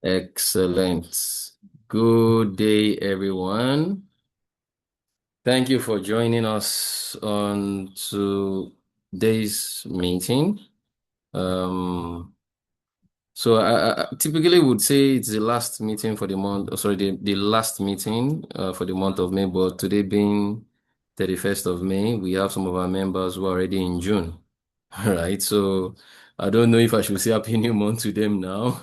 Excellent. Good day, everyone. Thank you for joining us on today's meeting. Um, I typically would say it's the last meeting for the month, sorry, the last meeting for the month of May, but today being 31st of May, we have some of our members who are already in June. All right, so I don't know if I should say Happy New Month to them now,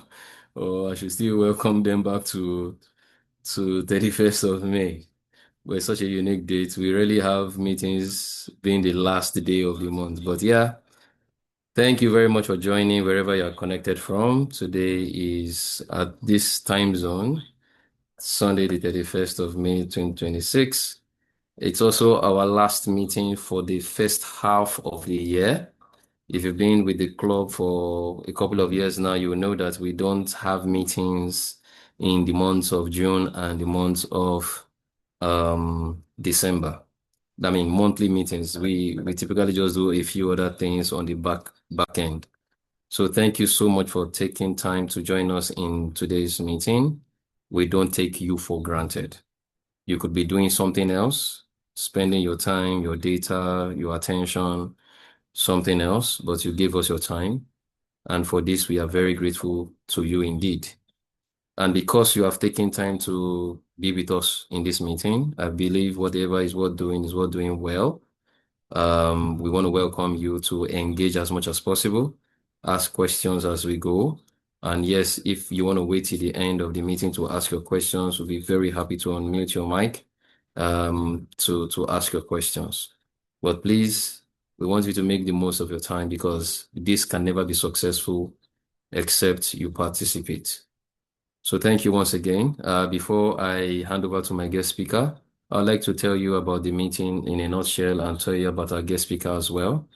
or I should still welcome them back to 31st of May. But it's such a unique date. We really have meetings being the last day of the month. But yeah, thank you very much for joining wherever you're connected from. Today is at this time zone, Sunday, the 31st of May, 2026. It's also our last meeting for the first half of the year. If you've been with the club for a couple of years now, you will know that we don't have meetings in the months of June and the months of December. I mean, monthly meetings. We typically just do a few other things on the back end. So thank you so much for taking time to join us in today's meeting. We don't take you for granted. You could be doing something else, spending your time, your data, your attention, something else, but you gave us your time. And for this, we are very grateful to you indeed. And because you have taken time to be with us in this meeting, I believe whatever is worth doing is worth doing well. We want to welcome you to engage as much as possible, ask questions as we go. And yes, if you want to wait till the end of the meeting to ask your questions, we'll be very happy to unmute your mic to ask your questions. But please, we want you to make the most of your time because this can never be successful except you participate. So thank you once again. Before I hand over to my guest speaker, I'd like to tell you about the meeting in a nutshell and tell you about our guest speaker as well.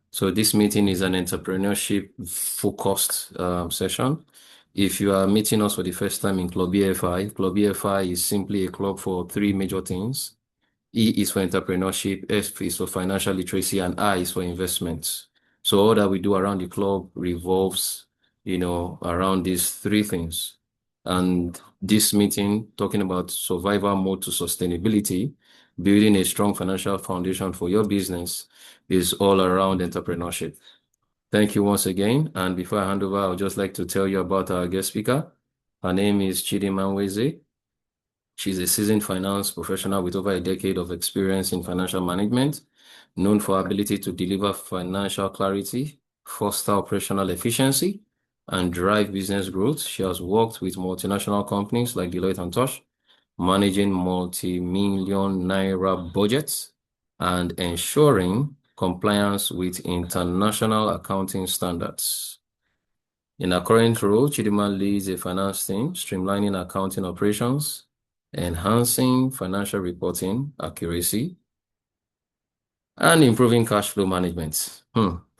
So this meeting is an entrepreneurship focused session. If you are meeting us for the first time in Club E.F.I, Club E.F.I is simply a club for three major things. E is for entrepreneurship, F is for financial literacy, and I is for investments. So all that we do around the club revolves, around these three things. And this meeting, talking about survival mode to sustainability, building a strong financial foundation for your business, is all around entrepreneurship. Thank you once again. And before I hand over, I would just like to tell you about our guest speaker. Her name is Chidima Nweze. She's a seasoned finance professional with over a decade of experience in financial management, known for her ability to deliver financial clarity, foster operational efficiency, and drive business growth. She has worked with multinational companies like Deloitte and Touch, managing multi-million naira budgets and ensuring compliance with international accounting standards. In her current role, Chidima leads a finance team, streamlining accounting operations, enhancing financial reporting accuracy, and improving cash flow management.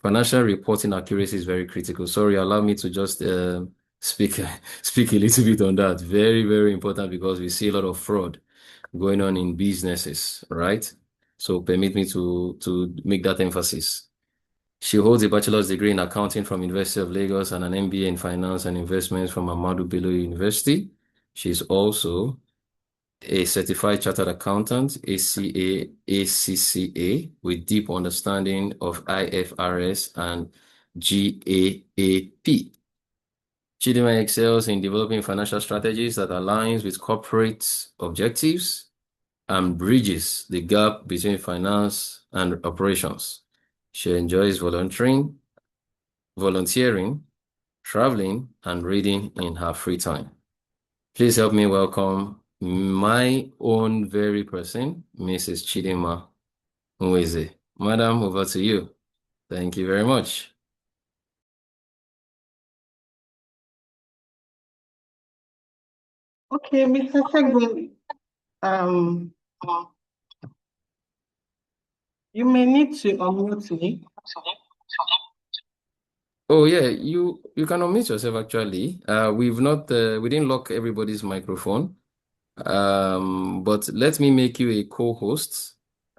Financial reporting accuracy is very critical. Sorry, allow me to just speak speak a little bit on that. Very, very important because we see a lot of fraud going on in businesses, right? So permit me to make that emphasis. She holds a bachelor's degree in accounting from University of Lagos and an MBA in finance and investments from Ahmadu Bello University. She's also a certified chartered accountant, ACA, ACCA, with deep understanding of IFRS and GAAP. Chidima excels in developing financial strategies that aligns with corporate objectives and bridges the gap between finance and operations. She enjoys volunteering, traveling, and reading in her free time. Please help me welcome my own very person, Mrs. Chidima Nweze. Madam, over to you. Thank you very much. Okay, Mr. Segun, um, you may need to unmute me. Oh yeah, you can unmute yourself actually. We didn't lock everybody's microphone. But let me make you a co-host.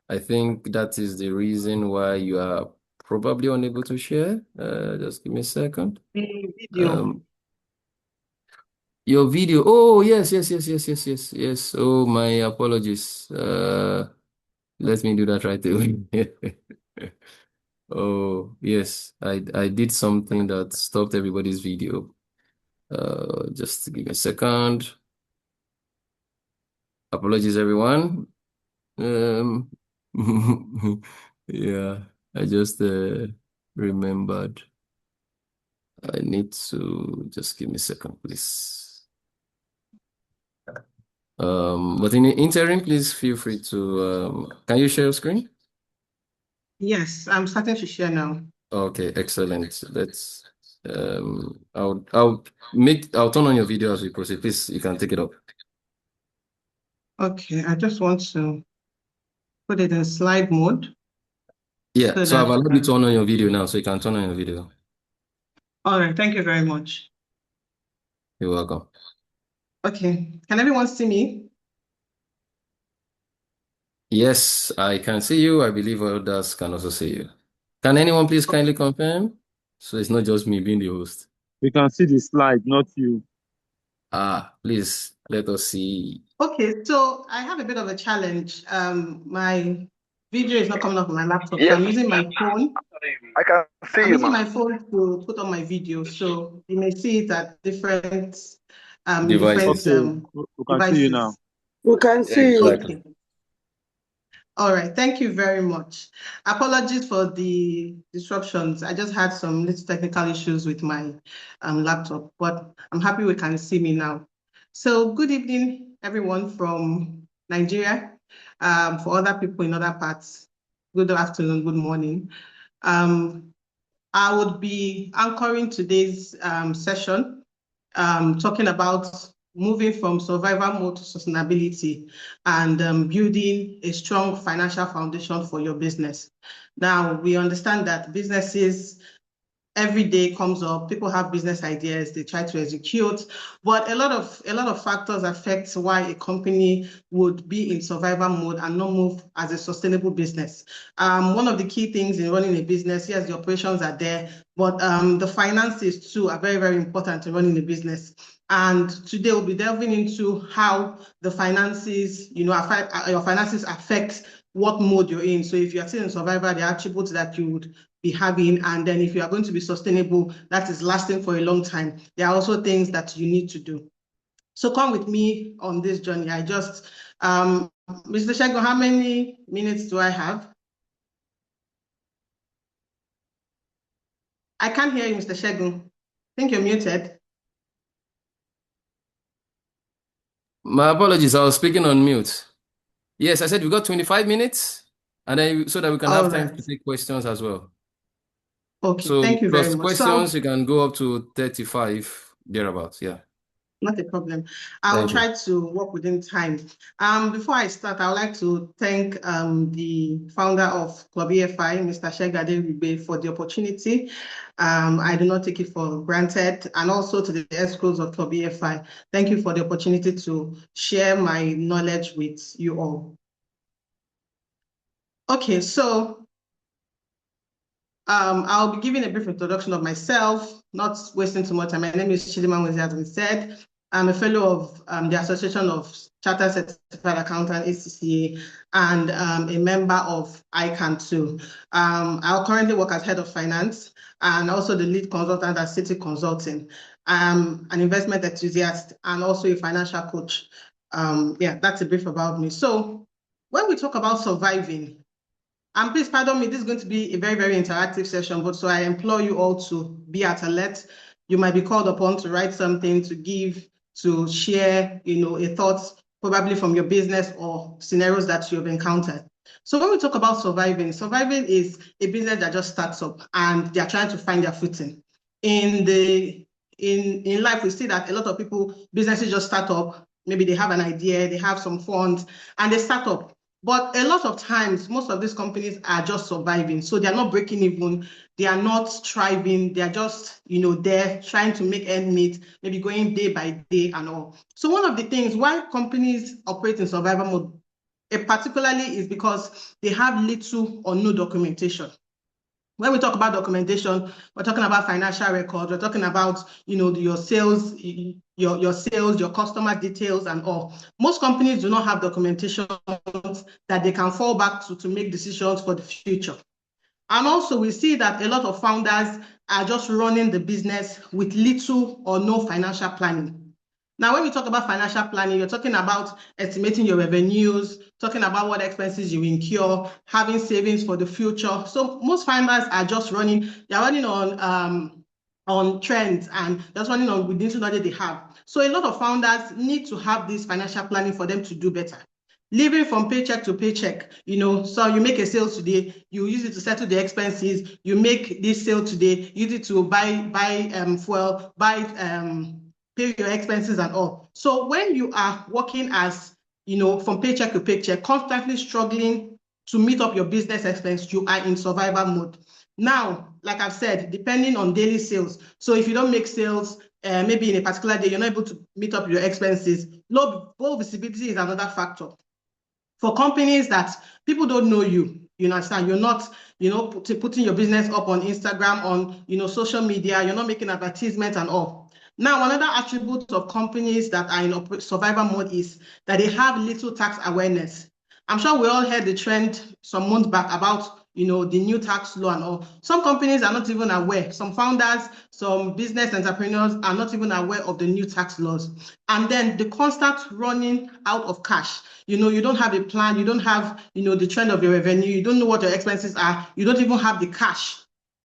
I think that is the reason why you are probably unable to share. Just give me a second. The video. Your video. Oh, yes, yes, yes, yes, yes, yes, yes. Oh, my apologies. Let me do that right away. Oh, yes. I did something that stopped everybody's video. Just give me a second. Apologies, everyone. Um, yeah, I just remembered. I need to just give me a second, please. But in the interim, please feel free to can you share your screen? Yes, I'm starting to share now. Okay, excellent. Let's I'll turn on your video as we proceed. Please, you can take it up. Okay, I just want to put it in slide mode Yeah, so so I've that allowed you to turn on your video now, so you can turn on your video. all right, thank you very much. You're welcome. Okay, can everyone see me? Yes, I can see you. I believe others can also see you. Can anyone please kindly confirm? So it's not just me being the host. We can see the slide, not you. Please let us see. Okay, so I have a bit of a challenge. My video is not coming up on my laptop, so Yes, I'm using my phone. I can see I'm you, using my ma'am. phone to put on my video, so you may see it at different Devices. Okay, we can see you now. devices. We can see you. Exactly. Okay. All right, thank you very much. Apologies for the disruptions. I just had some little technical issues with my laptop, but I'm happy we can see me now. So good evening, everyone from Nigeria. For other people in other parts, good afternoon, good morning. I would be anchoring today's session, talking about moving from survival mode to sustainability and building a strong financial foundation for your business. Now, we understand that businesses every day comes up, people have business ideas, they try to execute, but a lot of factors affect why a company would be in survival mode and not move as a sustainable business. One of the key things in running a business, yes, the operations are there, but the finances too are very, very important in running a business. And today we'll be delving into how the finances, your finances affect what mode you're in. So if you're still in survival, the attributes that you would be having, and then if you are going to be sustainable, that is lasting for a long time, there are also things that you need to do. So come with me on this journey. I just, Mr. Shego, how many minutes do I have? I can't hear you, Mr. Shego. I think you're muted. My apologies, I was speaking on mute. Yes, I said we got 25 minutes, and then so that we can have time to take questions as well. Okay, So thank you very plus much. questions, you can go up to 35 thereabouts. Yeah. Not a problem. I'll try to work within time. Before I start, I would like to thank the founder of Club E.F.I, Mr. Shegade Ribe, for the opportunity. I do not take it for granted. And also to the escrows of Club E.F.I, thank you for the opportunity to share my knowledge with you all. Okay, so I'll be giving a brief introduction of myself, not wasting too much time. My name is Chidima Nweze, as we said. I'm a fellow of the Association of Chartered Certified Accountant, ACCA, and a member of ICANN too. I currently work as head of finance and also the lead consultant at City Consulting. I'm an investment enthusiast and also a financial coach. Yeah, that's a brief about me. So when we talk about surviving, and please pardon me, this is going to be a very, very interactive session, but so I implore you all to be at alert. You might be called upon to write something, to give, to share, a thought, probably from your business or scenarios that you've encountered. So when we talk about surviving is a business that just starts up and they're trying to find their footing. In life, we see that a lot of people, businesses just start up. Maybe they have an idea, they have some funds, and they start up. But a lot of times, most of these companies are just surviving. So they're not breaking even, they are not thriving, they're just, there trying to make ends meet, maybe going day by day and all. So one of the things why companies operate in survival mode, particularly is because they have little or no documentation. When we talk about documentation, we're talking about financial records, we're talking about, your sales, your sales, your customer details and all. Most companies do not have documentation that they can fall back to make decisions for the future. And also we see that a lot of founders are just running the business with little or no financial planning. Now, when we talk about financial planning, you're talking about estimating your revenues, talking about what expenses you incur, having savings for the future. So most founders are just running, they're running on trends and just running on with the knowledge they have. So a lot of founders need to have this financial planning for them to do better. Living from paycheck to paycheck, so you make a sale today, you use it to settle the expenses, you make this sale today, use it to buy fuel, pay your expenses and all. So when you are working as, from paycheck to paycheck, constantly struggling to meet up your business expense, you are in survival mode. Now, like I've said, depending on daily sales. So if you don't make sales, maybe in a particular day, you're not able to meet up your expenses. Low visibility is another factor. For companies that people don't know you understand, you're not, putting your business up on Instagram, on, social media, you're not making advertisements and all. Now, another attribute of companies that are in survival mode is that they have little tax awareness. I'm sure we all heard the trend some months back about, the new tax law and all. Some companies are not even aware. Some founders, some business entrepreneurs are not even aware of the new tax laws. And then the constant running out of cash. You don't have a plan. You don't have, the trend of your revenue. You don't know what your expenses are. You don't even have the cash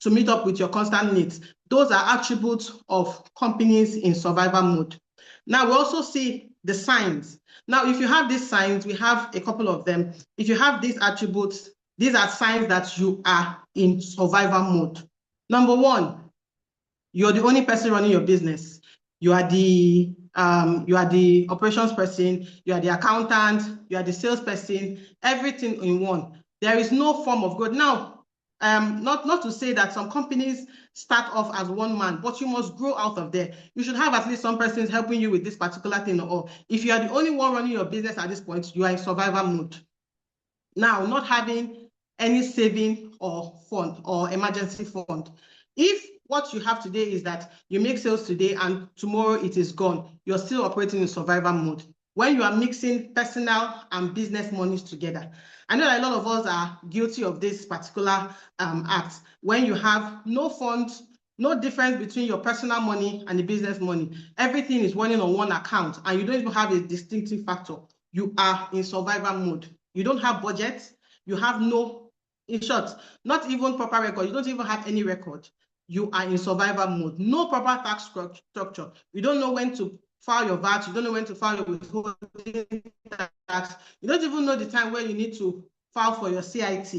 to meet up with your constant needs. Those are attributes of companies in survival mode. Now, we also see the signs. Now, if you have these signs, we have a couple of them. If you have these attributes, these are signs that you are in survival mode. Number one, you're the only person running your business. You are the operations person, you are the accountant, you are the salesperson, everything in one. There is no form of growth. Now, not to say that some companies start off as one man, but you must grow out of there. You should have at least some persons helping you with this particular thing. Or if you are the only one running your business at this point, you are in survival mode. Now, not having any saving or fund or emergency fund. If what you have today is that you make sales today and tomorrow it is gone, you're still operating in survival mode. When you are mixing personal and business monies together. I know that a lot of us are guilty of this particular act. When you have no funds, no difference between your personal money and the business money. Everything is running on one account and you don't even have a distinctive factor. You are in survival mode. You don't have budget. You have no, in short, not even proper record. You don't even have any record. You are in survival mode. No proper tax structure. You don't know when to file your VAT. You don't know when to file your withholding tax. You don't even know the time where you need to file for your CIT.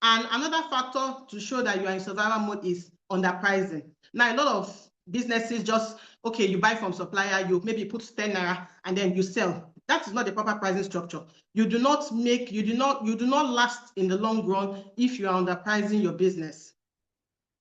And another factor to show that you are in survival mode is underpricing. Now, a lot of businesses just, okay, you buy from supplier, you maybe put 10 naira and then you sell. That is not the proper pricing structure. You do not last in the long run if you are underpricing your business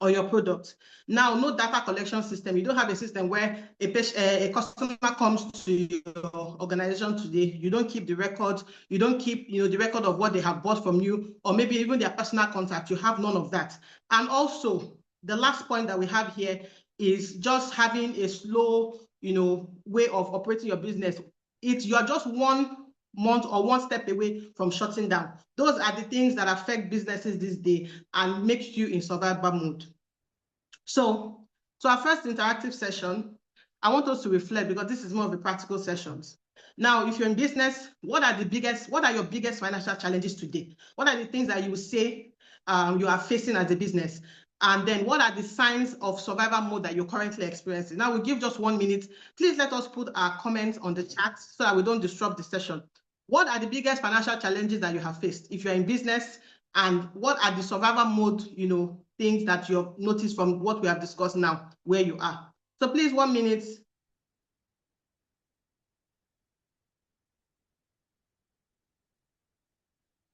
or your product. Now, no data collection system. You don't have a system where a customer comes to your organization today. You don't keep the record. You don't keep, the record of what they have bought from you, or maybe even their personal contact. You have none of that. And also, the last point that we have here is just having a slow, way of operating your business. You are just 1 month or one step away from shutting down. Those are the things that affect businesses this day and make you in survival mode. So our first interactive session, I want us to reflect because this is more of the practical sessions. Now, if you're in business, what are your biggest financial challenges today? What are the things that you will say you are facing as a business? And then what are the signs of survival mode that you're currently experiencing? Now, we'll give just 1 minute. Please let us put our comments on the chat so that we don't disrupt the session. What are the biggest financial challenges that you have faced if you're in business? And what are the survival mode, things that you've noticed from what we have discussed now, where you are? So please, 1 minute.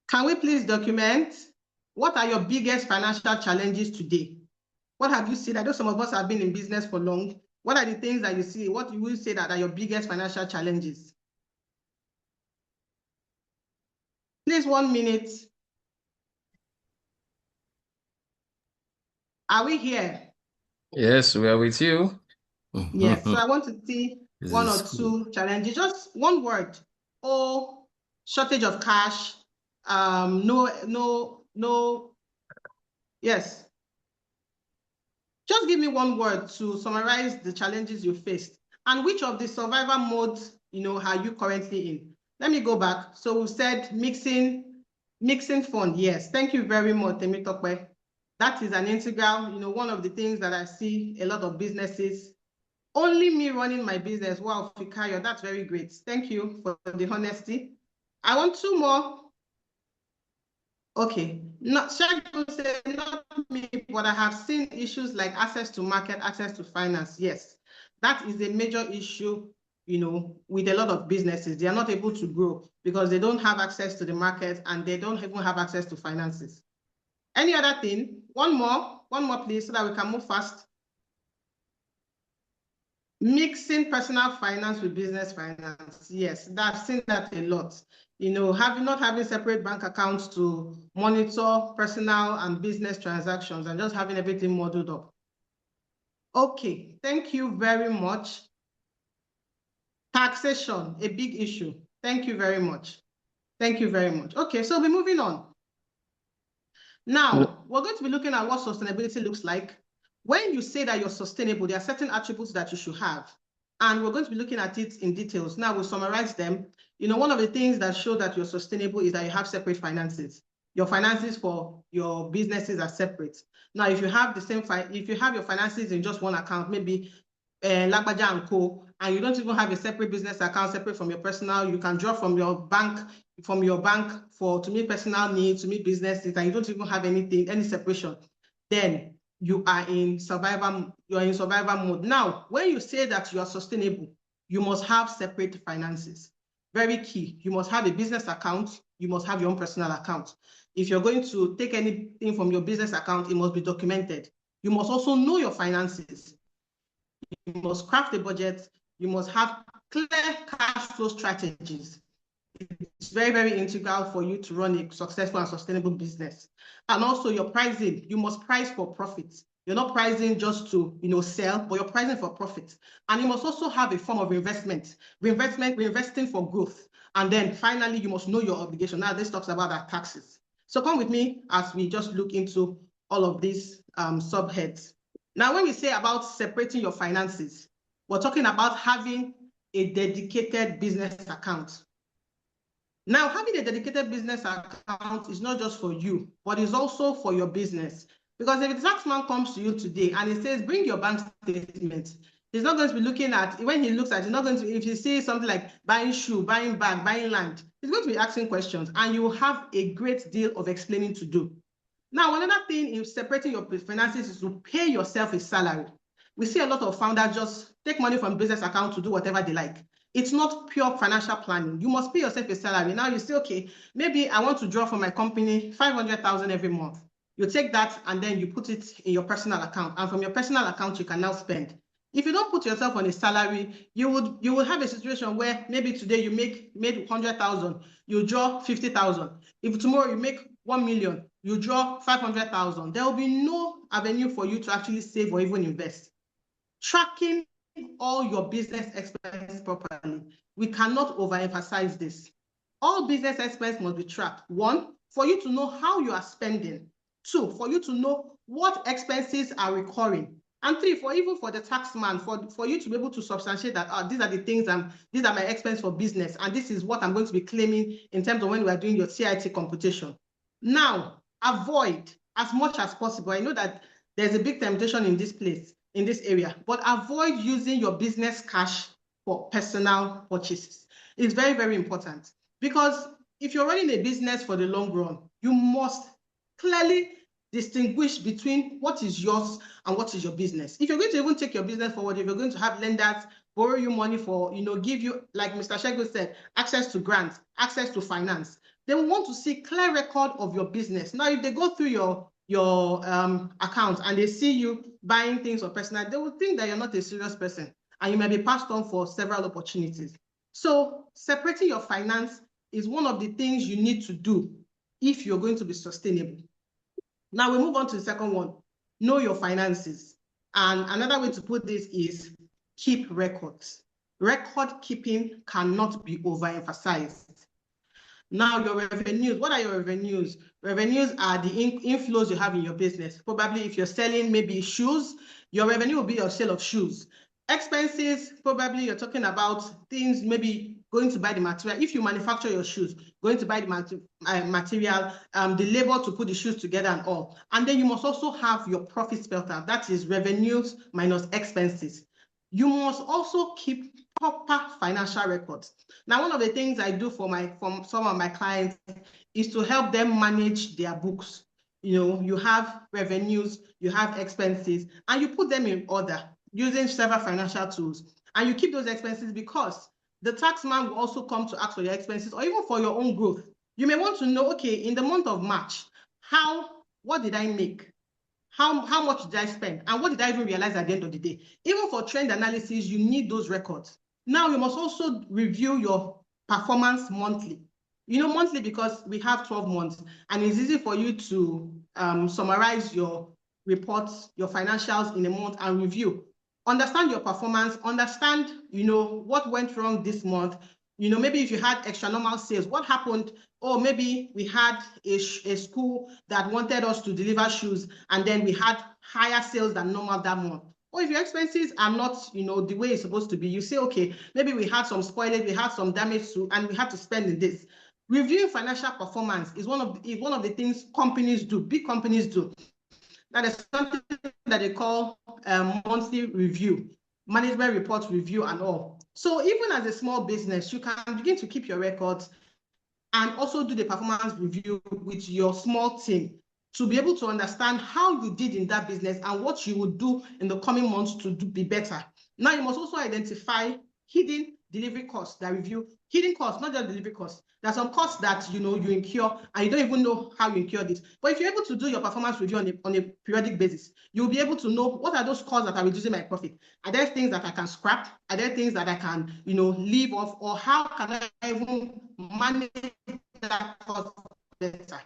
Can we please document what are your biggest financial challenges today? What have you seen? I know some of us have been in business for long. What are the things that you see? What you will say that are your biggest financial challenges? Please, 1 minute. Are we here? Yes, we are with you. Yes, so I want to see This one is or cool. two challenges, just one word. Oh, shortage of cash. Yes. Just give me one word to summarize the challenges you faced and which of the survival modes, are you currently in? Let me go back. So we said mixing fund. Yes, thank you very much, Temitope. That is an integral, one of the things that I see a lot of businesses. Only me running my business. Wow, Fikayo, that's very great. Thank you for the honesty. I want two more. Okay, not me, but I have seen issues like access to market, access to finance. Yes, that is a major issue, with a lot of businesses. They are not able to grow because they don't have access to the market and they don't even have access to finances. Any other thing? One more, please, so that we can move fast. Mixing personal finance with business finance. Yes, I've seen that a lot. Not having separate bank accounts to monitor personal and business transactions and just having everything modeled up. Okay, thank you very much. Taxation, a big issue. Thank you very much. Thank you very much. Okay, so we're moving on. Now, we're going to be looking at what sustainability looks like. When you say that you're sustainable, there are certain attributes that you should have. And we're going to be looking at it in details. Now we'll summarize them. One of the things that show that you're sustainable is that you have separate finances. Your finances for your businesses are separate. Now, if you have your finances in just one account, maybe Lagbaja and Co, and you don't even have a separate business account separate from your personal, you can draw from your bank to meet personal needs, to meet business needs, and you don't even have any separation, then you are in survival mode. Now, when you say that you are sustainable, you must have separate finances. Very key. You must have a business account. You must have your own personal account. If you're going to take anything from your business account, it must be documented. You must also know your finances. You must craft a budget. You must have clear cash flow strategies. It's very, very integral for you to run a successful and sustainable business. And also your pricing, you must price for profit. You're not pricing just to sell, but you're pricing for profit. And you must also have a form of investment, reinvesting for growth. And then finally, you must know your obligation. Now this talks about our taxes. So come with me as we just look into all of these subheads. Now, when we say about separating your finances, we're talking about having a dedicated business account. Now, having a dedicated business account is not just for you, but it's also for your business. Because if the taxman comes to you today and he says, bring your bank statement, he's not going to be looking at, when he looks at it, he's not going to, if you see something like buying shoe, buying bag, buying land, he's going to be asking questions and you have a great deal of explaining to do. Now, another thing in separating your finances is to pay yourself a salary. We see a lot of founders just take money from business account to do whatever they like. It's not pure financial planning. You must pay yourself a salary. Now you say, okay, maybe I want to draw from my company 500,000 every month. You take that and then you put it in your personal account. And from your personal account, you can now spend. If you don't put yourself on a salary, you will have a situation where maybe today you made 100,000, you draw 50,000. If tomorrow you make 1 million, you draw 500,000. There will be no avenue for you to actually save or even invest. Tracking all your business expenses properly. We cannot overemphasize this. All business expenses must be tracked. 1, for you to know how you are spending. 2, for you to know what expenses are recurring. And 3, for the taxman, for you to be able to substantiate that these are the things these are my expenses for business, and this is what I'm going to be claiming in terms of when we are doing your CIT computation. Now, avoid as much as possible. I know that there's a big temptation in this area, but avoid using your business cash for personal purchases. It's very, very important because if you're running a business for the long run, you must clearly distinguish between what is yours and what is your business. If you're going to even take your business forward, if you're going to have lenders borrow you money for, give you, like Mr. Shego said, access to grants, access to finance, they will want to see clear record of your business. Now, if they go through your account and they see you buying things for personal, they will think that you're not a serious person and you may be passed on for several opportunities. So separating your finance is one of the things you need to do if you're going to be sustainable. Now we move on to the second one. know your finances. And another way to put this is keep records. Record keeping cannot be overemphasized. Now, your revenues, what are your revenues? Revenues are the inflows you have in your business. Probably if you're selling maybe shoes, your revenue will be your sale of shoes. Expenses, probably you're talking about things, maybe going to buy the material. If you manufacture your shoes, going to buy the material, the labor to put the shoes together and all. And then you must also have your profit spelled out. That is revenues minus expenses. You must also keep proper financial records. Now, one of the things I do for some of my clients is to help them manage their books. You know, you have revenues, you have expenses, and you put them in order using several financial tools. And you keep those expenses because the tax man will also come to ask for your expenses or even for your own growth. You may want to know, okay, in the month of March, what did I make? How much did I spend? And what did I even realize at the end of the day? Even for trend analysis, you need those records. Now, you must also review your performance monthly. You know, monthly because we have 12 months, and it's easy for you to summarize your reports, your financials in a month and review. Understand your performance, understand, you know, what went wrong this month. You know, maybe if you had extra normal sales, what happened? Or maybe we had a school that wanted us to deliver shoes, and then we had higher sales than normal that month. Or if your expenses are not, you know, the way it's supposed to be, you say, okay, maybe we had some spoilage, we had some damage to, and we had to spend in this. Reviewing financial performance is one of the things companies do, big companies do. That is something that they call monthly review, management report review and all. So even as a small business, you can begin to keep your records and also do the performance review with your small team to be able to understand how you did in that business and what you would do in the coming months to be better. Now, you must also identify hidden delivery costs that review, hidden costs, not just delivery costs. There are some costs that, you know, you incur and you don't even know how you incur this. But if you're able to do your performance review on a periodic basis, you'll be able to know what are those costs that are reducing my profit. Are there things that I can scrap? Are there things that I can, you know, leave off? Or how can I even manage that cost better?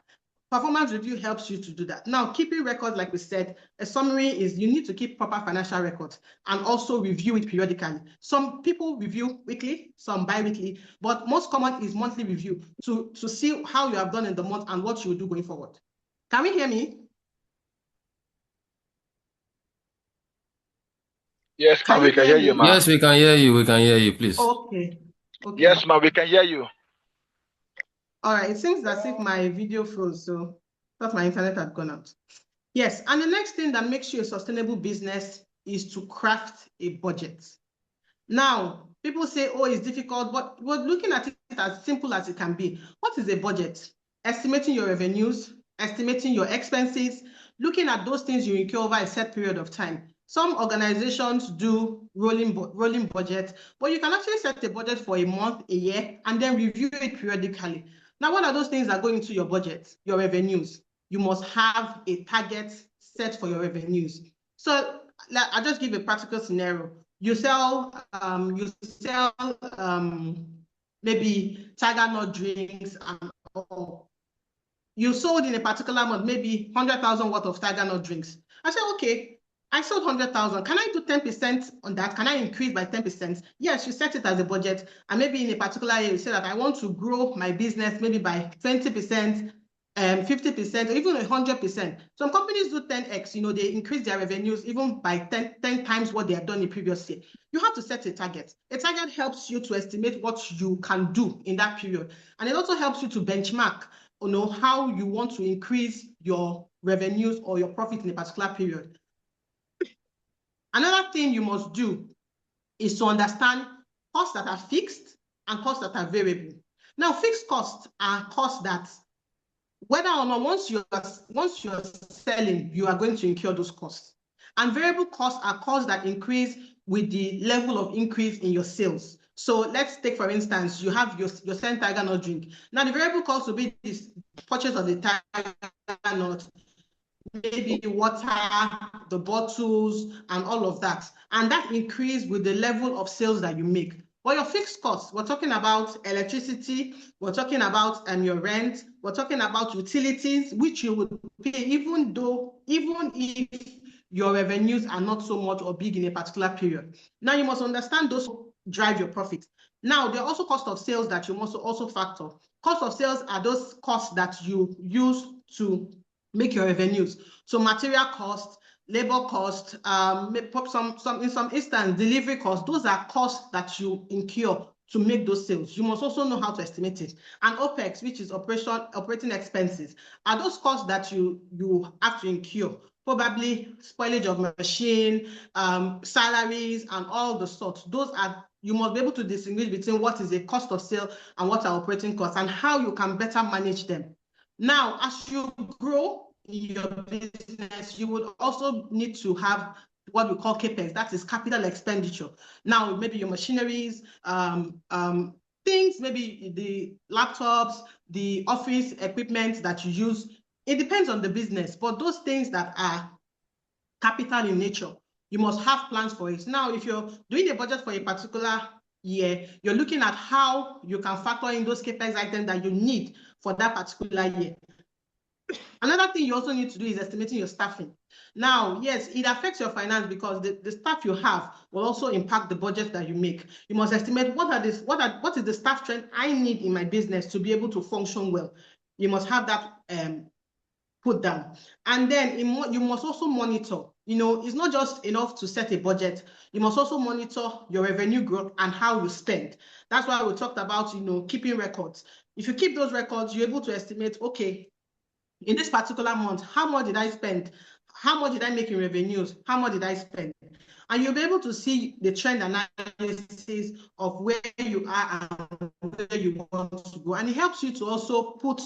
Performance review helps you to do that. Now, keeping records, like we said, a summary is you need to keep proper financial records and also review it periodically. Some people review weekly, some bi-weekly, but most common is monthly review to see how you have done in the month and what you will do going forward. Can we hear me? Yes, ma'am, we can hear you, ma'am. Yes, we can hear you. We can hear you, please. Okay. Yes, ma'am, we can hear you. All right, it seems as if my video froze, so thought my internet had gone out. Yes, and the next thing that makes you a sustainable business is to craft a budget. Now, people say, oh, it's difficult, but we're looking at it as simple as it can be. What is a budget? Estimating your revenues, estimating your expenses, looking at those things you incur over a set period of time. Some organizations do rolling budget, but you can actually set a budget for a month, a year, and then review it periodically. Now, what are those things that go into your budget? Your revenues. You must have a target set for your revenues. So I'll just give a practical scenario. You sell maybe Tiger Nut drinks and all. You sold in a particular month, maybe 100,000 worth of Tiger Nut drinks. I said, okay, I sold 100,000. Can I do 10% on that? Can I increase by 10%? Yes, you set it as a budget. And maybe in a particular year, you say that I want to grow my business maybe by 20%, 50%, or even 100%. Some companies do 10x, you know, they increase their revenues even by 10 times what they have done in the previous year. You have to set a target. A target helps you to estimate what you can do in that period. And it also helps you to benchmark, you know, how you want to increase your revenues or your profit in a particular period. Another thing you must do is to understand costs that are fixed and costs that are variable. Now, fixed costs are costs that whether or not once you're selling, you are going to incur those costs. And variable costs are costs that increase with the level of increase in your sales. So let's take, for instance, you have your selling Tiger Nut drink. Now the variable cost will be this purchase of the Tiger Nut, maybe the water, the bottles, and all of that. And that increase with the level of sales that you make. But your fixed costs, we're talking about electricity, we're talking about your rent, we're talking about utilities, which you would pay even if your revenues are not so much or big in a particular period. Now you must understand those drive your profit. Now there are also cost of sales that you must also factor. Cost of sales are those costs that you use to make your revenues. So material costs, labor cost, in some instance, delivery costs, those are costs that you incur to make those sales. You must also know how to estimate it. And OPEX, which is operating expenses, are those costs that you have to incur. Probably spoilage of machine, salaries, and all the sorts. Those are, you must be able to distinguish between what is a cost of sale and what are operating costs and how you can better manage them. Now, as you grow in your business, you would also need to have what we call CAPEX, that is capital expenditure. Now, maybe your machineries, things, maybe the laptops, the office equipment that you use. It depends on the business, but those things that are capital in nature, you must have plans for it. Now, if you're doing a budget for a particular year, you're looking at how you can factor in those CAPEX items that you need for that particular year. Another thing you also need to do is estimating your staffing. Now, yes, it affects your finance because the staff you have will also impact the budget that you make. You must estimate what is the staff strength I need in my business to be able to function well. You must have that put down. And then you must also monitor. It's not just enough to set a budget. You must also monitor your revenue growth and how you spend. That's why we talked about, keeping records. If you keep those records, you're able to estimate, okay, in this particular month, how much did I spend? How much did I make in revenues? How much did I spend? And you'll be able to see the trend analysis of where you are and where you want to go. And it helps you to also put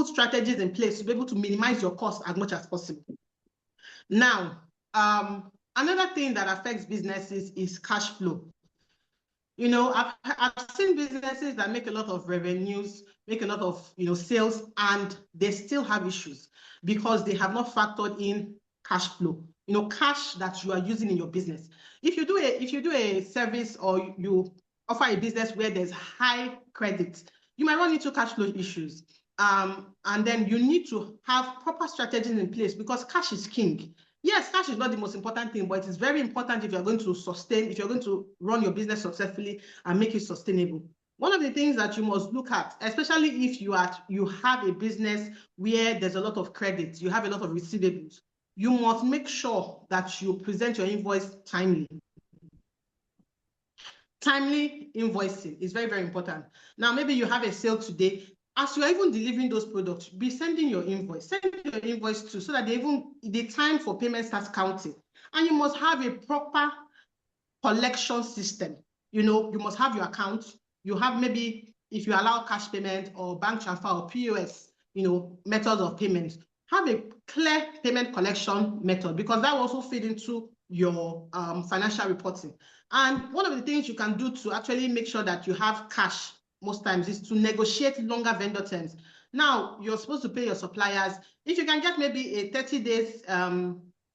strategies in place to be able to minimize your costs as much as possible. Now, another thing that affects businesses is cash flow. I've seen businesses that make a lot of revenues, make a lot of sales, and they still have issues because they have not factored in cash flow. Cash that you are using in your business. If you do a service or you offer a business where there's high credit, you might run into cash flow issues. And then you need to have proper strategies in place because cash is king. Yes, cash is not the most important thing, but it is very important if you're going to run your business successfully and make it sustainable. One of the things that you must look at, especially if you have a business where there's a lot of credit, you have a lot of receivables, you must make sure that you present your invoice timely. Timely invoicing is very, very important. Now, maybe you have a sale today. As you're even delivering those products, be sending your invoice. Send your invoice too, so that the time for payment starts counting. And you must have a proper collection system. You must have your account. You have maybe, if you allow cash payment or bank transfer or POS, methods of payment. Have a clear payment collection method because that will also feed into your financial reporting. And one of the things you can do to actually make sure that you have cash most times is to negotiate longer vendor terms. Now, you're supposed to pay your suppliers. If you can get maybe a 30 days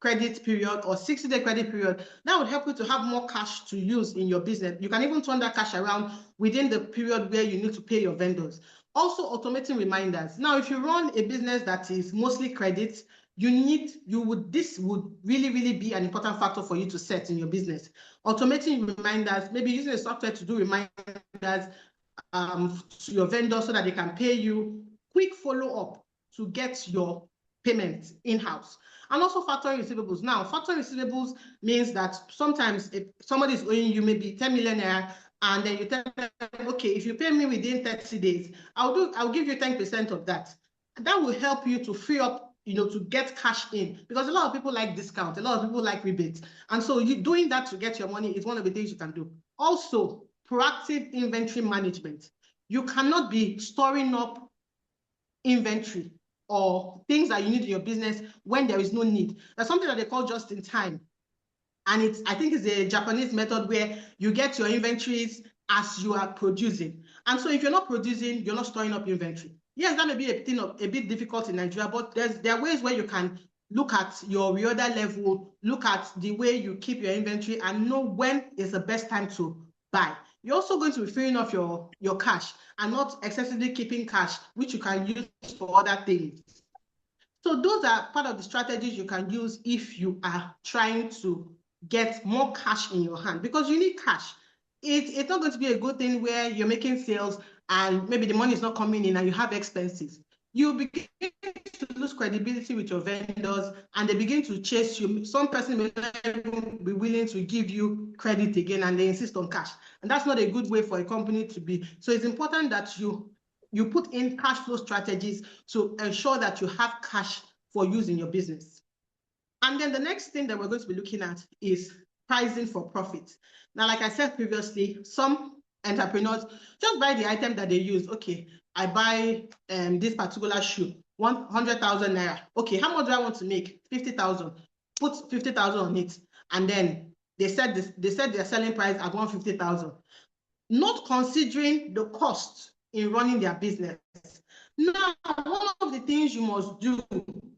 credit period or 60-day credit period, that would help you to have more cash to use in your business. You can even turn that cash around within the period where you need to pay your vendors. Also, automating reminders. Now, if you run a business that is mostly credit, this would really, really be an important factor for you to set in your business. Automating reminders, maybe using a software to do reminders to your vendor so that they can pay you, quick follow-up to get your payments in-house. And also factoring receivables. Now, factoring receivables means that sometimes if somebody is owing you maybe 10 million naira, and then you tell them, okay, if you pay me within 30 days, I'll give you 10% of that. That will help you to free up, to get cash in, because a lot of people like discount, a lot of people like rebates. And so you doing that to get your money is one of the things you can do. Also, proactive inventory management. You cannot be storing up inventory or things that you need in your business when there is no need. There's something that they call just in time. And I think it's a Japanese method where you get your inventories as you are producing. And so if you're not producing, you're not storing up inventory. Yes, that may be a bit difficult in Nigeria, but there are ways where you can look at your reorder level, look at the way you keep your inventory and know when is the best time to buy. You're also going to be freeing up your cash and not excessively keeping cash, which you can use for other things. So those are part of the strategies you can use if you are trying to get more cash in your hand, because you need cash. It's not going to be a good thing where you're making sales and maybe the money is not coming in and you have expenses. You begin to lose credibility with your vendors and they begin to chase you. Some person may not even be willing to give you credit again and they insist on cash. And that's not a good way for a company to be. So it's important that you put in cash flow strategies to ensure that you have cash for use in your business. And then the next thing that we're going to be looking at is pricing for profit. Now, like I said previously, some entrepreneurs just buy the item that they use. Okay, I buy this particular shoe, 100,000 naira. Okay, how much do I want to make? 50,000. Put 50,000 on it. And then they said their selling price at 150,000. Not considering the cost in running their business. Now, one of the things you must do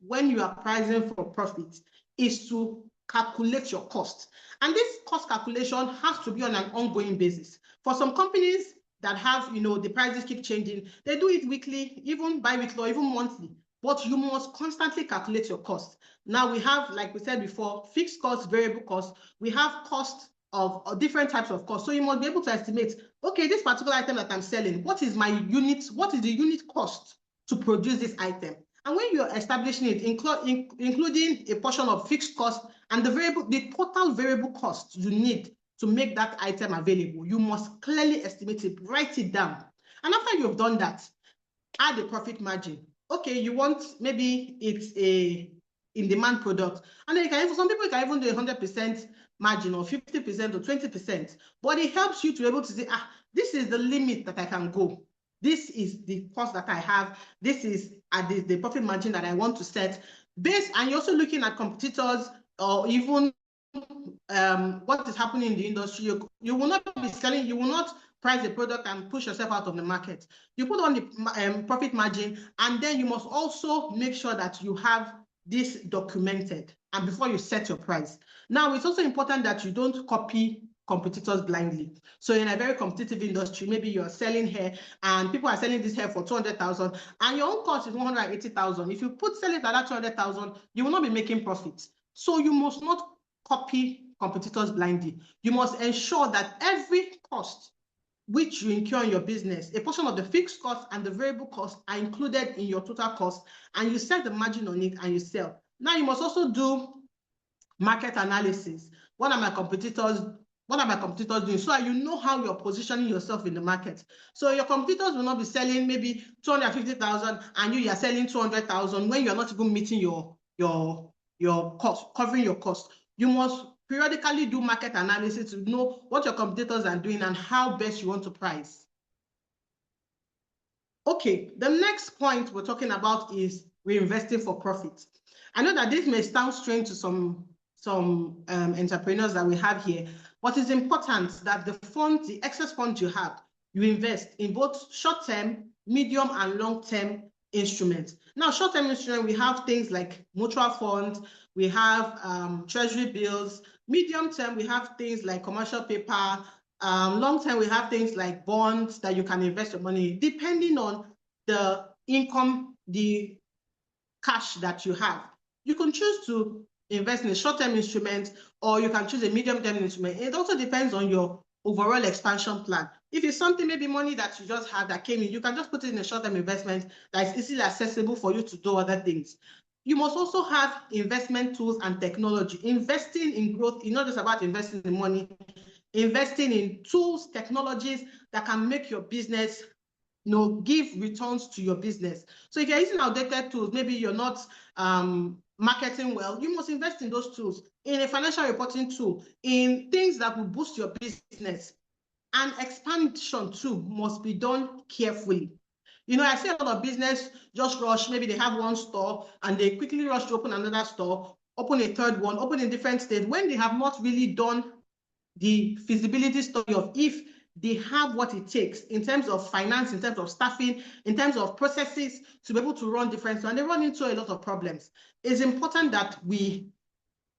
when you are pricing for profit is to calculate your cost. And this cost calculation has to be on an ongoing basis. For some companies that have, the prices keep changing, they do it weekly, even bi-weekly or even monthly. But you must constantly calculate your cost. Now we have, like we said before, fixed costs, variable costs. We have costs of different types of costs. So you must be able to estimate, okay, this particular item that I'm selling, what is the unit cost to produce this item? And when you're establishing it, including a portion of fixed cost and the total variable cost you need to make that item available, you must clearly estimate it, write it down. And after you've done that, add a profit margin. Okay, you want, maybe it's a in-demand product, and then some people can even do 100% margin or 50% or 20%, but it helps you to be able to say, this is the limit that I can go. This is the cost that I have. This is the profit margin that I want to set. And you're also looking at competitors or even what is happening in the industry. You will not be selling, you will not price the product and push yourself out of the market. You put on the profit margin, and then you must also make sure that you have this documented and before you set your price. Now, it's also important that you don't copy competitors blindly. So in a very competitive industry, maybe you're selling hair and people are selling this hair for 200,000 and your own cost is 180,000. If you sell it at that 200,000, you will not be making profits. So you must not copy competitors blindly. You must ensure that every cost which you incur in your business, a portion of the fixed cost and the variable cost are included in your total cost, and you set the margin on it and you sell. Now you must also do market analysis. What are my competitors doing? So you know how you're positioning yourself in the market. So your competitors will not be selling maybe 250,000 and you are selling 200,000 when you're not even meeting your cost, covering your cost. You must periodically do market analysis to know what your competitors are doing and how best you want to price. Okay, the next point we're talking about is reinvesting for profit. I know that this may sound strange to some entrepreneurs that we have here, but it's important that the excess funds you have, you invest in both short-term, medium, and long-term instruments. Now, short-term instruments, we have things like mutual funds, we have treasury bills. Medium-term, we have things like commercial paper. Long-term, we have things like bonds that you can invest your money in, depending on the income, the cash that you have. You can choose to invest in a short-term instrument, or you can choose a medium-term instrument. It also depends on your overall expansion plan. If it's something, maybe money that you just have that came in, you can just put it in a short-term investment that is easily accessible for you to do other things. You must also have investment tools and technology. Investing in growth is not just about investing in money, investing in tools, technologies that can make your business, give returns to your business. So if you're using outdated tools, maybe you're not marketing well, you must invest in those tools, in a financial reporting tool, in things that will boost your business. And expansion too must be done carefully. I see a lot of business just rush. Maybe they have one store and they quickly rush to open another store, open a third one, open in different states, when they have not really done the feasibility study of if they have what it takes in terms of finance, in terms of staffing, in terms of processes to be able to run different stores, and they run into a lot of problems. It's important that in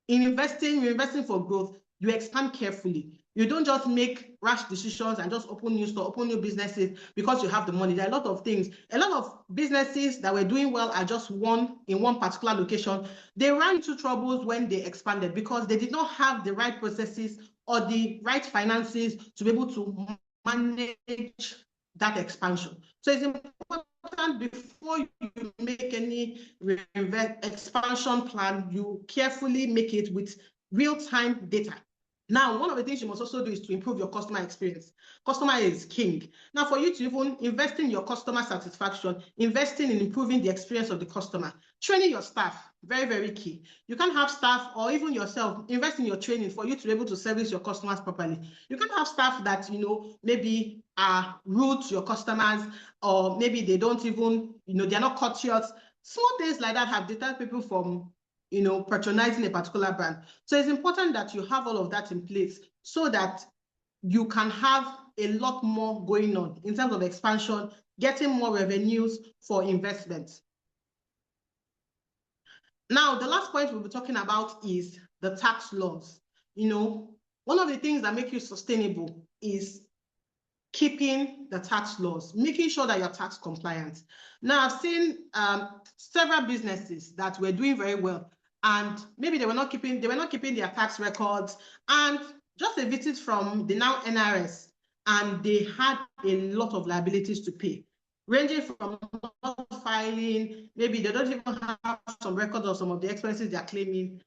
investing for growth, you expand carefully. You don't just make rash decisions and just open new store, open new businesses because you have the money. There are a lot of things. A lot of businesses that were doing well are just in one particular location. They ran into troubles when they expanded because they did not have the right processes or the right finances to be able to manage that expansion. So it's important before you make any expansion plan, you carefully make it with real-time data. Now, one of the things you must also do is to improve your customer experience. Customer is king. Now, for you to even invest in your customer satisfaction, investing in improving the experience of the customer, training your staff, very, very key. You can't have staff or even yourself invest in your training for you to be able to service your customers properly. You can't have staff that, maybe are rude to your customers, or maybe they don't even, they're not courteous. Small things like that have deterred people from patronizing a particular brand. So it's important that you have all of that in place so that you can have a lot more going on in terms of expansion, getting more revenues for investments. Now, the last point we'll be talking about is the tax laws. One of the things that make you sustainable is keeping the tax laws, making sure that you're tax compliant. Now, I've seen several businesses that were doing very well, and maybe they were not keeping their tax records, and just a visit from the now NRS, and they had a lot of liabilities to pay, ranging from not filing, maybe they don't even have some records of some of the expenses they're claiming,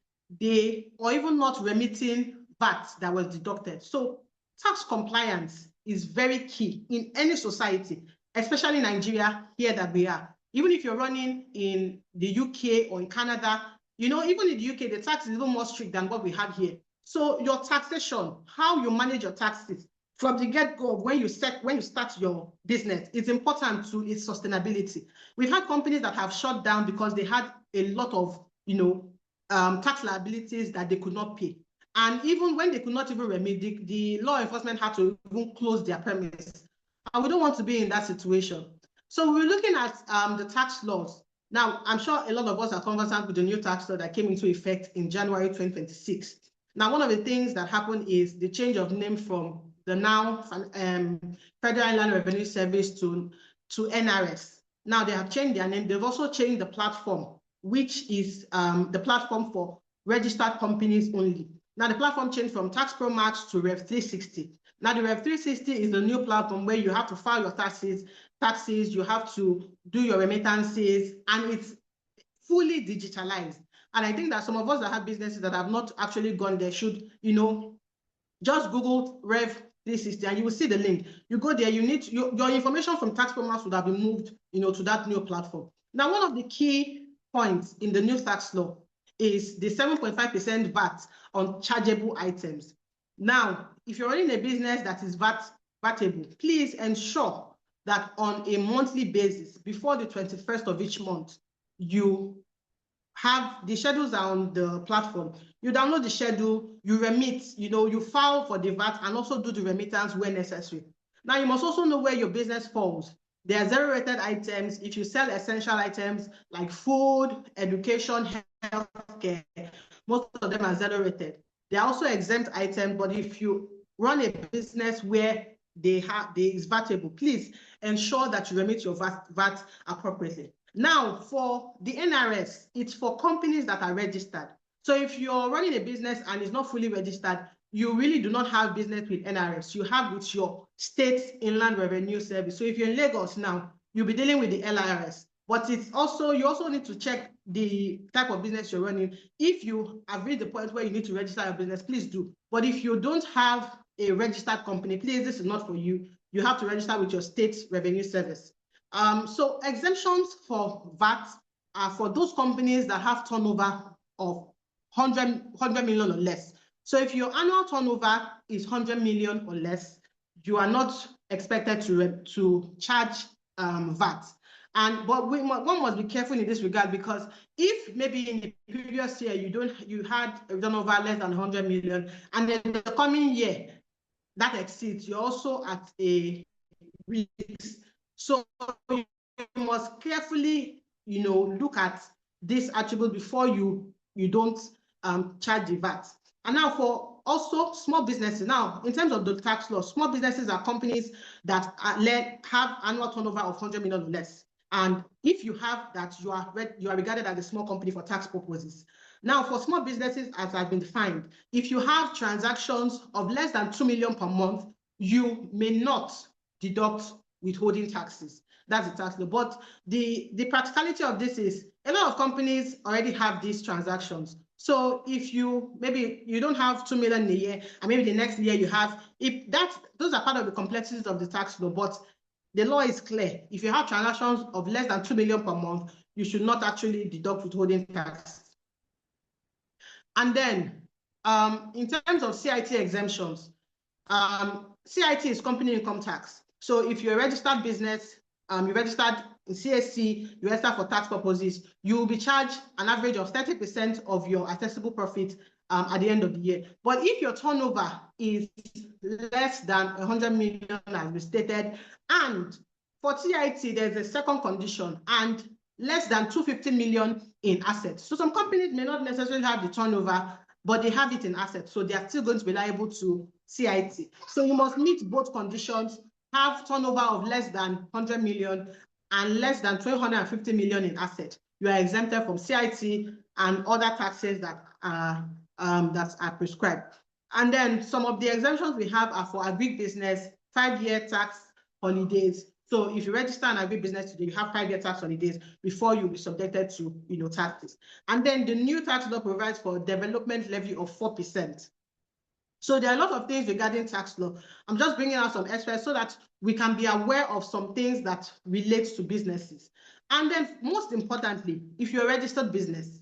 or even not remitting VAT that was deducted. So tax compliance is very key in any society, especially Nigeria, here that we are. Even if you're running in the UK or in Canada, even in the UK, the tax is even more strict than what we have here. So your taxation, how you manage your taxes from the get-go, when you start your business, it's important to its sustainability. We've had companies that have shut down because they had a lot of, tax liabilities that they could not pay. And even when they could not even remedy, the law enforcement had to even close their premises. And we don't want to be in that situation. So we're looking at the tax laws. Now, I'm sure a lot of us are conversant with the new tax law that came into effect in January 2026. Now, one of the things that happened is the change of name from the now Federal Inland Revenue Service to NRS. Now, they have changed their name. They've also changed the platform, which is the platform for registered companies only. Now, the platform changed from Tax Pro Max to Rev 360. Now, the Rev 360 is the new platform where you have to file your taxes, you have to do your remittances, and it's fully digitalized. And I think that some of us that have businesses that have not actually gone there should, just Google Rev 360 and you will see the link. You go there, your information from Tax Pro Max would have been moved, to that new platform. Now, one of the key points in the new tax law is the 7.5% VAT on chargeable items. Now, if you're running a business that is VATable, please ensure that on a monthly basis, before the 21st of each month, you have the schedules on the platform. You download the schedule, you remit, you file for the VAT and also do the remittance where necessary. Now, you must also know where your business falls. There are zero-rated items. If you sell essential items like food, education, healthcare, most of them are zero-rated. They are also exempt items, but if you run a business where they is VATable, please ensure that you remit your VAT appropriately. Now, for the NRS, it's for companies that are registered. So if you're running a business and it's not fully registered, you really do not have business with NRS. You have with your state inland revenue service. So if you're in Lagos now, you'll be dealing with the LRS. But you also need to check the type of business you're running. If you have reached the point where you need to register your business, please do. But if you don't have a registered company, please, this is not for you. You have to register with your state revenue service. So exemptions for VAT are for those companies that have turnover of 100 million or less. So if your annual turnover is 100 million or less, you are not expected to charge VAT. But one must be careful in this regard, because if maybe in the previous year you had a turnover less than 100 million, and then the coming year that exceeds, you're also at a risk. So you must carefully, look at this attribute before you don't charge the VAT. And now for also small businesses. Now, in terms of the tax law, small businesses are companies that have annual turnover of 100 million or less. And if you have that, you are regarded as a small company for tax purposes. Now, for small businesses, as I've been defined, if you have transactions of less than 2 million per month, you may not deduct withholding taxes. That's the tax law. But the practicality of this is a lot of companies already have these transactions. So if maybe you don't have 2 million in a year, and maybe the next year you have, those are part of the complexities of the tax law, but the law is clear. If you have transactions of less than 2 million per month, you should not actually deduct withholding tax. And then in terms of CIT exemptions, CIT is company income tax. So if you're a registered business, you registered in CSC, you register for tax purposes, you will be charged an average of 30% of your assessable profit at the end of the year. But if your turnover is less than 100 million, as we stated, and for CIT, there's a second condition, and less than 250 million in assets. So some companies may not necessarily have the turnover, but they have it in assets, so they are still going to be liable to CIT. So you must meet both conditions, have turnover of less than 100 million and less than 250 million in assets. You are exempted from CIT and other taxes that are prescribed. And then some of the exemptions we have are for agribusiness, 5-year tax holidays. So if you register an agribusiness today, you have 5-year tax holidays before you'll be subjected to taxes. And then the new tax law provides for a development levy of 4%. So there are a lot of things regarding tax law. I'm just bringing out some experts so that we can be aware of some things that relate to businesses. And then most importantly, if you're a registered business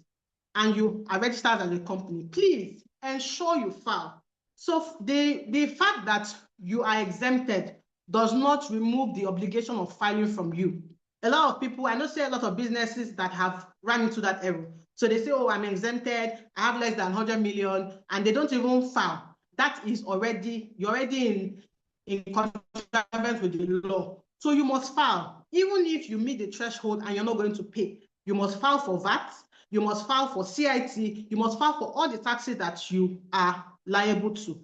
and you are registered as a company, please ensure you file. So the fact that you are exempted does not remove the obligation of filing from you. A lot of people, I know a lot of businesses that have run into that error. So they say, oh, I'm exempted, I have less than 100 million, and they don't even file. That is you're already in contravention with the law. So you must file. Even if you meet the threshold and you're not going to pay, you must file for VAT, you must file for CIT, you must file for all the taxes that you are liable to.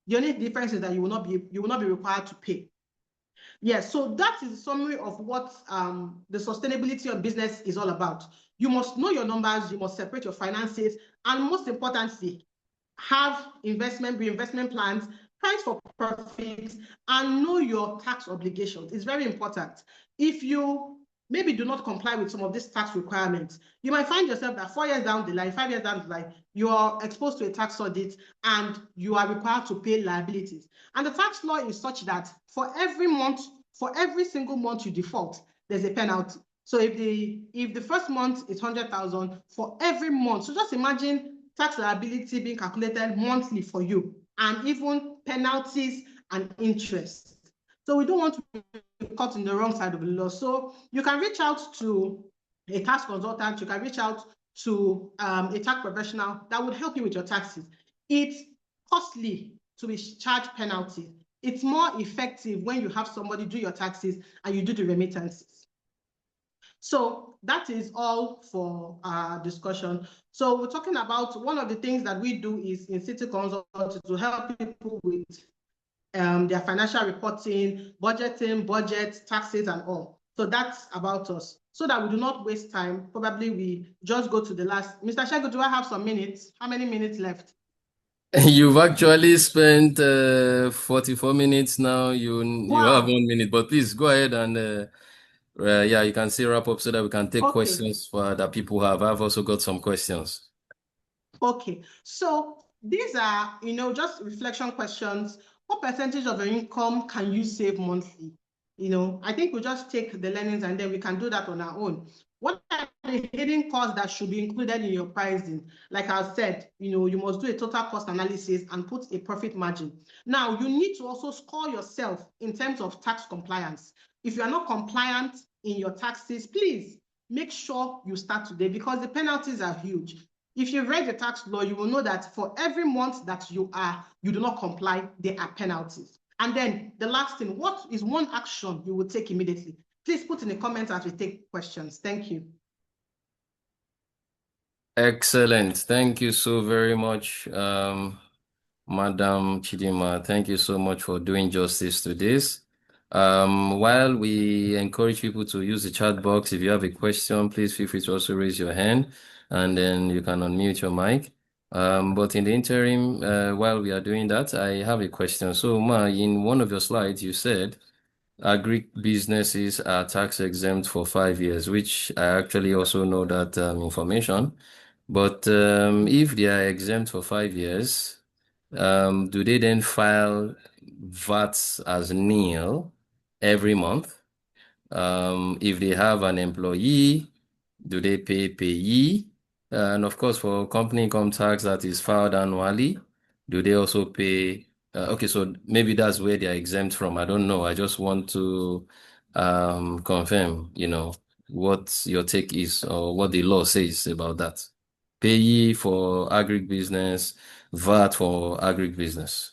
The only difference is that you will not be required to pay. Yes, so that is a summary of what the sustainability of business is all about. You must know your numbers, you must separate your finances, and most importantly, have reinvestment plans, price for profits, and know your tax obligations. It's very important. If you maybe do not comply with some of these tax requirements, you might find yourself that 4 years down the line, 5 years down the line, you are exposed to a tax audit and you are required to pay liabilities. And the tax law is such that for every single month you default, there's a penalty. So if the first month is 100,000 for every month, so just imagine tax liability being calculated monthly for you, and even penalties and interest. So we don't want to be caught in the wrong side of the law. So you can reach out to a tax consultant, you can reach out to a tax professional that would help you with your taxes. It's costly to be charged penalties. It's more effective when you have somebody do your taxes and you do the remittances. So that is all for our discussion. So we're talking about one of the things that we do is in City Consult to help people with their financial reporting, budgeting, budgets, taxes, and all. So that's about us. So that we do not waste time, probably we just go to the last. Mr. Shego, do I have some minutes? How many minutes left? You've actually spent 44 minutes now. You have 1 minute, but please go ahead and yeah, you can see wrap up so that we can take questions that people have. I've also got some questions. Okay, so these are, just reflection questions. What percentage of your income can you save monthly? I think we'll just take the learnings and then we can do that on our own. What are the hidden costs that should be included in your pricing? Like I said, you must do a total cost analysis and put a profit margin. Now, you need to also score yourself in terms of tax compliance. If you are not compliant in your taxes, please make sure you start today because the penalties are huge. If you've read the tax law, you will know that for every month that you do not comply, there are penalties. And then the last thing, what is one action you will take immediately? Please put in the comments as we take questions. Thank you. Excellent. Thank you so very much, Madam Chidima, thank you so much for doing justice to this. While we encourage people to use the chat box, if you have a question, please feel free to also raise your hand and then you can unmute your mic. But in the interim, while we are doing that, I have a question. So, Ma, in one of your slides, you said agri businesses are tax exempt for 5 years, which I actually also know that information. But if they are exempt for 5 years, do they then file VAT as nil every month? If they have an employee, do they pay payee? And of course, for company income tax that is filed annually, do they also pay? Okay, so maybe that's where they are exempt from. I don't know. I just want to confirm, what your take is or what the law says about that. Payee for agribusiness, VAT for agribusiness.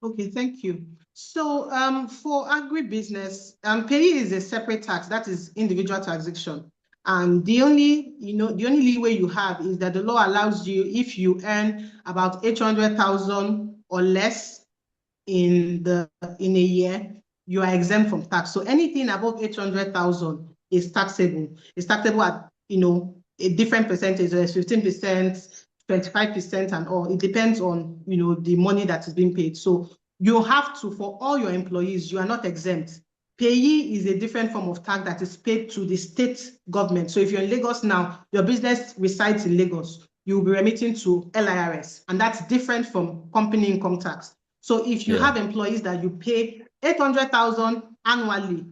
Okay, thank you. So for agribusiness, payee is a separate tax, that is individual taxation. And the only leeway you have is that the law allows you, if you earn about 800,000 or less in a year, you are exempt from tax. So anything above 800,000 is taxable. It's taxable at a different percentage, 15%, 25% and all. It depends on the money that is being paid. So you have to, for all your employees, you are not exempt. Payee is a different form of tax that is paid to the state government. So if you're in Lagos now, your business resides in Lagos, you will be remitting to LIRS, and that's different from company income tax. So if you have employees that you pay 800,000 annually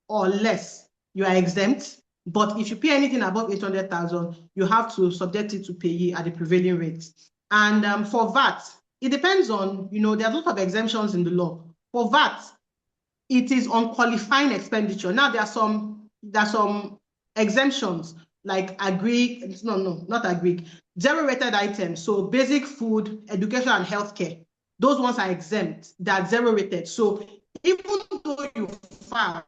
or less, you are exempt. But if you pay anything above 800,000, you have to subject it to payee at the prevailing rate. And for VAT, it depends on, there are a lot of exemptions in the law. For VAT, it is on qualifying expenditure. Now there are some exemptions like not agri, zero-rated items. So basic food, education, and healthcare. Those ones are exempt. They're zero-rated. So even though you file,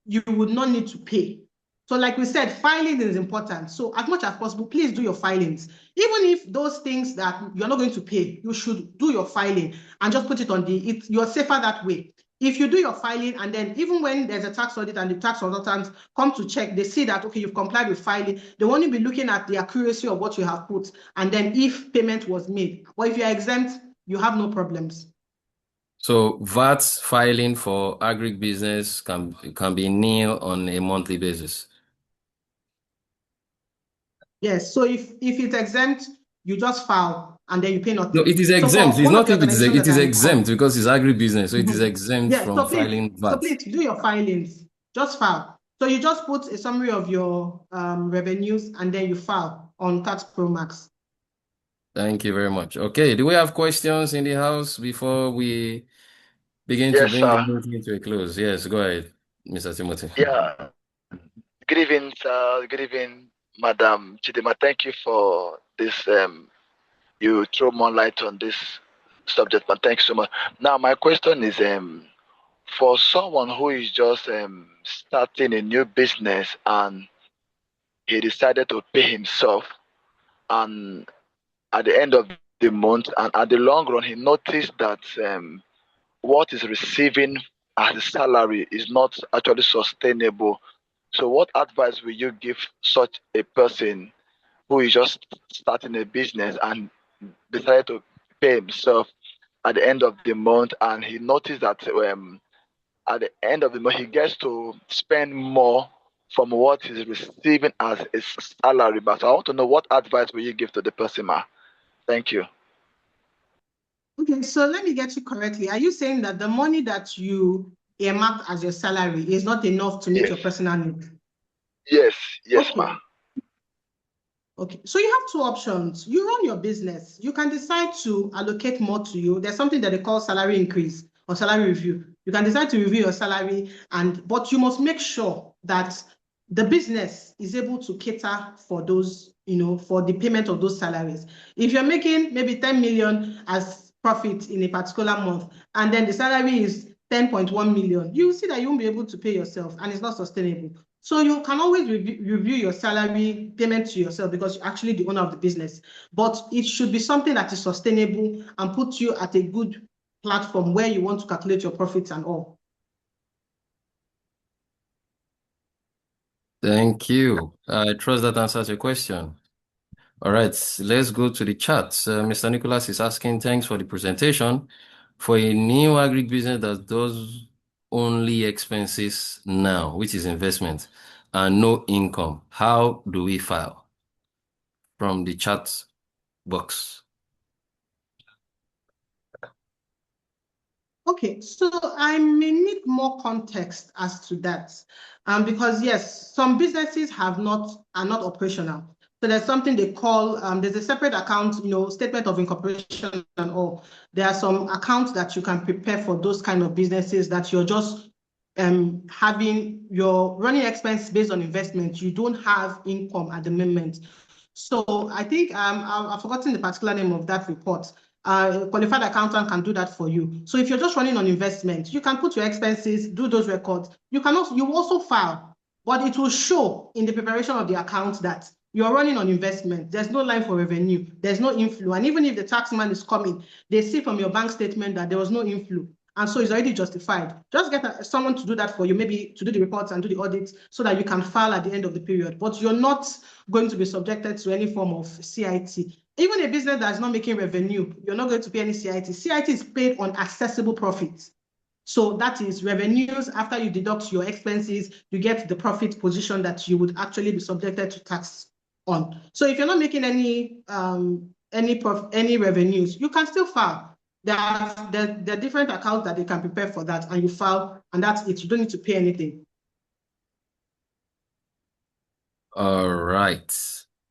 you would not need to pay. So like we said, filing is important. So as much as possible, please do your filings. Even if those things that you're not going to pay, you should do your filing and just put it on you're safer that way. If you do your filing and then even when there's a tax audit and the tax consultants come to check, they see that, okay, you've complied with filing, they won't even be looking at the accuracy of what you have put and then if payment was made. Or if you're exempt, you have no problems. So VAT filing for agribusiness can be nil on a monthly basis. Yes. So if it's exempt, you just file and then you pay nothing. No, it is exempt. So it's not if it is exempt because it's agribusiness. So it is exempt from filing VAT. So please do your filings. Just file. So you just put a summary of your revenues and then you file on Tax Pro Max. Thank you very much. Okay, do we have questions in the house before we begin to bring the meeting to a close? Yes, go ahead, Mr. Timothy. Yeah. Good evening, sir. Good evening, Madam Chidima. Thank you for this. You throw more light on this subject, but thanks so much. Now, my question is, for someone who is just starting a new business and he decided to pay himself, and at the end of the month and at the long run, he noticed that what is receiving as a salary is not actually sustainable. So what advice will you give such a person who is just starting a business and decided to pay himself at the end of the month, and he noticed that at the end of the month he gets to spend more from what he's receiving as his salary? But I want to know, what advice will you give to the person, ma? Thank you. Okay, so let me get you correctly. Are you saying that the money that you earmarked as your salary is not enough to meet your personal needs? Yes, okay. ma. Okay, so you have two options. You run your business. You can decide to allocate more to you. There's something that they call salary increase or salary review. You can decide to review your salary, but you must make sure that the business is able to cater for those, for the payment of those salaries. If you're making maybe 10 million as profit in a particular month, and then the salary is 10.1 million, you will see that you won't be able to pay yourself and it's not sustainable. So you can always review your salary payment to yourself because you're actually the owner of the business. But it should be something that is sustainable and put you at a good platform where you want to calculate your profits and all. Thank you. I trust that answers your question. All right, let's go to the chat. Mr. Nicholas is asking, thanks for the presentation. For a new agri business that does only expenses now, which is investment, and no income, how do we file? From the chat box. Okay, so I may need more context as to that, because yes, some businesses are not operational. So there's something they call there's a separate account, statement of incorporation and all. There are some accounts that you can prepare for those kind of businesses that you're just having your running expense based on investment. You don't have income at the moment. So I think I've forgotten the particular name of that report. A qualified accountant can do that for you. So if you're just running on investment, you can put your expenses, do those records. You also file, but it will show in the preparation of the account that you're running on investment. There's no line for revenue. There's no inflow. And even if the tax man is coming, they see from your bank statement that there was no inflow. And so it's already justified. Just get someone to do that for you, maybe to do the reports and do the audits so that you can file at the end of the period. But you're not going to be subjected to any form of CIT. Even a business that's not making revenue, you're not going to pay any CIT. CIT is paid on accessible profits. So that is revenues. After you deduct your expenses, you get the profit position that you would actually be subjected to tax on. So if you're not making any revenues, you can still file. There are different accounts that they can prepare for that, and you file, and that's it. You don't need to pay anything. All right.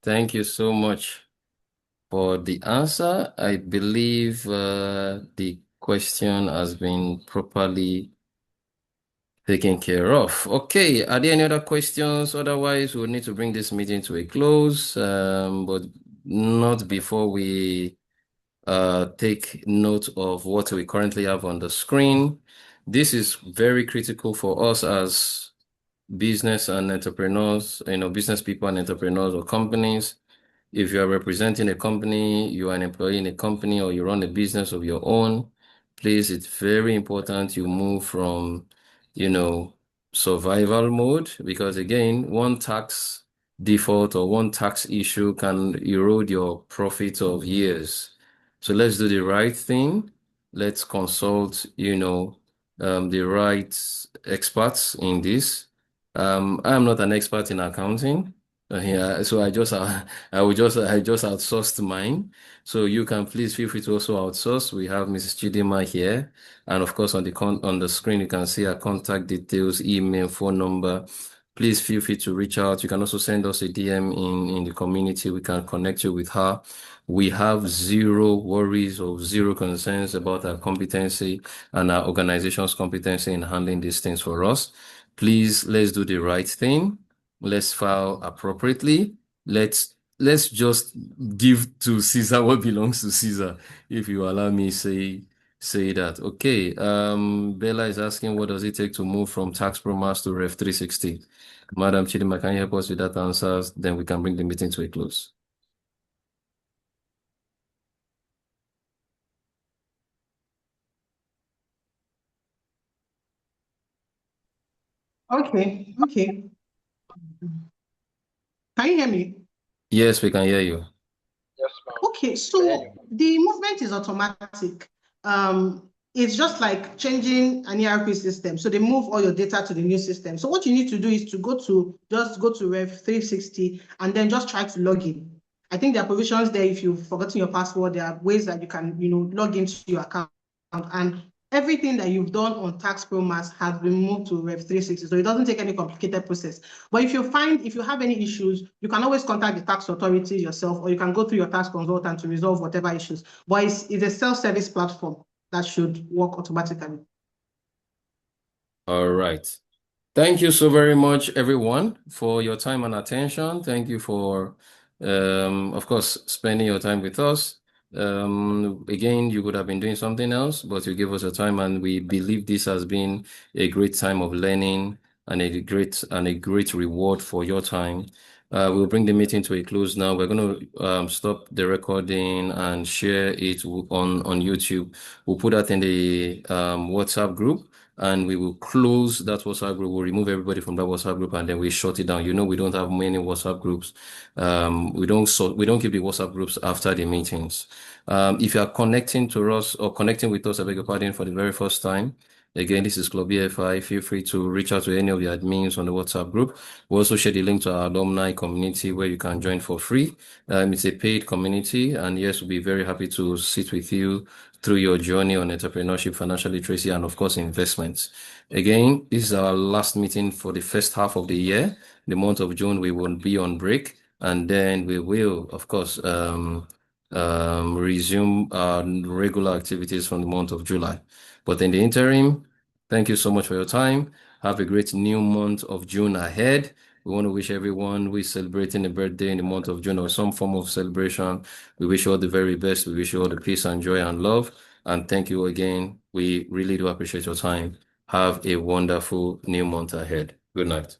Thank you so much for the answer. I believe the question has been properly taken care of. Okay, are there any other questions? Otherwise, we'll need to bring this meeting to a close, but not before we take note of what we currently have on the screen. This is very critical for us as business and entrepreneurs, business people and entrepreneurs or companies. If you are representing a company, you are an employee in a company, or you run a business of your own, please, it's very important you move from, survival mode, because again, one tax default or one tax issue can erode your profit of years. So let's do the right thing. Let's consult, the right experts in this. I'm not an expert in accounting. Yeah, so I just outsourced mine. So you can please feel free to also outsource. We have Mrs. Chidima here, and of course on the screen you can see her contact details, email, phone number. Please feel free to reach out. You can also send us a DM in the community. We can connect you with her. We have zero worries or zero concerns about our competency and our organization's competency in handling these things for us. Please, let's do the right thing. Let's file appropriately. Let's just give to Caesar what belongs to Caesar, if you allow me say that. Okay. Bella is asking, what does it take to move from Tax Promas to Rev 360? Madam Chidima, can you help us with that answer? Then we can bring the meeting to a close. Okay. Can you hear me? Yes, we can hear you. Yes, ma'am. Okay, so the movement is automatic. It's just like changing an ERP system. So they move all your data to the new system. So what you need to do is to go to Rev 360 and then just try to log in. I think there are provisions there. If you've forgotten your password, there are ways that you can, log into your account, and everything that you've done on Tax Promas has been moved to Rev 360. So it doesn't take any complicated process. But if you have any issues, you can always contact the tax authority yourself, or you can go through your tax consultant to resolve whatever issues. But it's a self-service platform that should work automatically. All right. Thank you so very much, everyone, for your time and attention. Thank you for, of course, spending your time with us. Again, you could have been doing something else, but you gave us your time, and we believe this has been a great time of learning and a great reward for your time. We'll bring the meeting to a close now. We're going to stop the recording and share it on YouTube. We'll put that in the WhatsApp group, and we will close that WhatsApp group. We'll remove everybody from that WhatsApp group, and then we shut it down. You know, we don't have many WhatsApp groups. We don't keep the WhatsApp groups after the meetings. If you are connecting to us or connecting with us, I beg your pardon, for the very first time, again, this is Club E.F.I. Feel free to reach out to any of the admins on the WhatsApp group. We also share the link to our alumni community where you can join for free. It's a paid community, and yes, we'll be very happy to sit with you through your journey on entrepreneurship, financial literacy, and of course, investments. Again, this is our last meeting for the first half of the year. The month of June, we will be on break, and then we will, of course, resume our regular activities from the month of July. But in the interim, thank you so much for your time. Have a great new month of June ahead. We want to wish everyone who is celebrating a birthday in the month of June or some form of celebration, we wish you all the very best. We wish you all the peace and joy and love. And thank you again. We really do appreciate your time. Have a wonderful new month ahead. Good night.